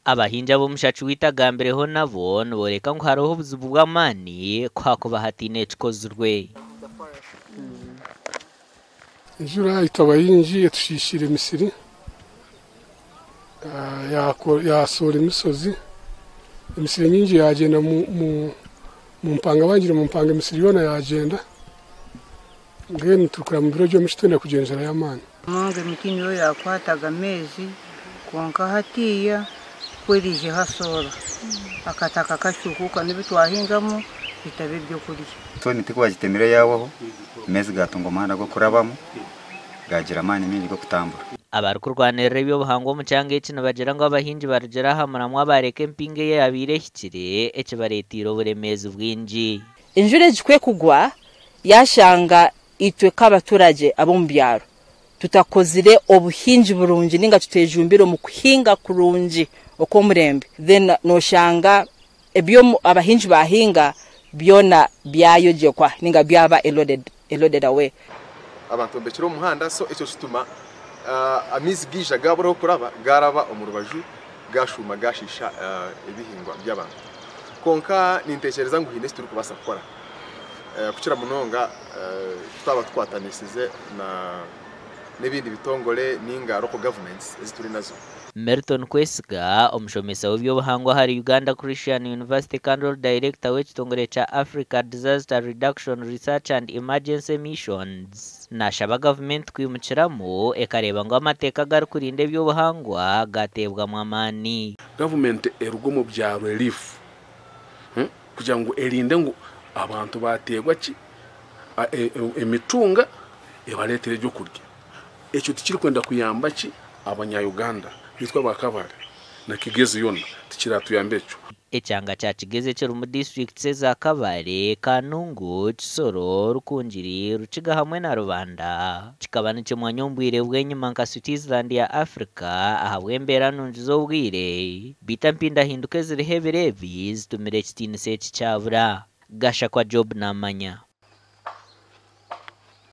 Abahingi b'omushacu witagambireho nabo niboreka ngu hariho obuzibu bw'amaani kuhakuba hatiine ekikozirwe. Enjura ita abahingi etushishire emisiri yasoora emisozi, emisiri nyingi yagenda mu mpanga bangire mu mpanga emisiri yona yagenda ngene tukura mu biro by'omushitone kugenzera y'amaani. Mange emiti niyo yakwataga amezi konka hatiya kwerije hasoora akataka kashukuka n'ebitwahingamu bitabe byo kurya. Toni tikwagitemire yawaho amezi gatunga umuhanda go kurabamo gagira amaani mingi go kutambura. Abari kurwanirira eby'obuhangwa omu kyanga eki nibagira ngu abahingi barugire aha muramwa bareka empinga eye yabaire ehikire ekibareetiire oburemeezi bwingi. Enjura egikwe kugwa yashanga itwe k'abaturage ab'omu byaro tutakozire obuhingi burungi ninga tutejumbire mu kuhinga kurungi okw'omurembe, then noshanga ebyo abahingi bahinga byona byayogekwa ninga byaba eloded away. Abantu bekiro omuhanda so ekyo kituma amizi gija gaburaho kuraba garaba omu rubaju gashuma gashisha ebihingwa by'abantu. Konka nintekereza ngu hine turi kubasa gukora kukira munonga twaba twatanisize n'ebindi bitongole ninga local governments ezituri nazo. Merton Kwesiga omushomesa w'ebyobuhangwa hari Uganda Christian University Council Director w'ekitongole kya Africa Disaster Reduction Research and Emergency Missions nashaba government kwimukiramu ekareba ngo amateeka gari kurinda ebyobuhangwa gatebwamu amaani. Government erugo mu byaro relief kugira ngo erinde ngo abantu bategwa ki emitunga ebaletere byo kurya. Ekyo tikiri kwenda kuyamba ki abanya-Uganda bitwa bakabare na Kigezi yona tikiratuyamba ekyo. Ekyanga kya Kigezi kiri mu districts za Kabare, Kanungu, Kisoro, Rukungiri, Rukiga hamwe na Rubanda. Kikaba nikimwanya ombwire bw'enyuma nka Switzerland ya Africa ahabw'embeera nungi z'obwire bita mpinda hinduka eziriho ebireebi zitumire ekitiinisa eki kyabura. Gasha kwa Job n'amanya.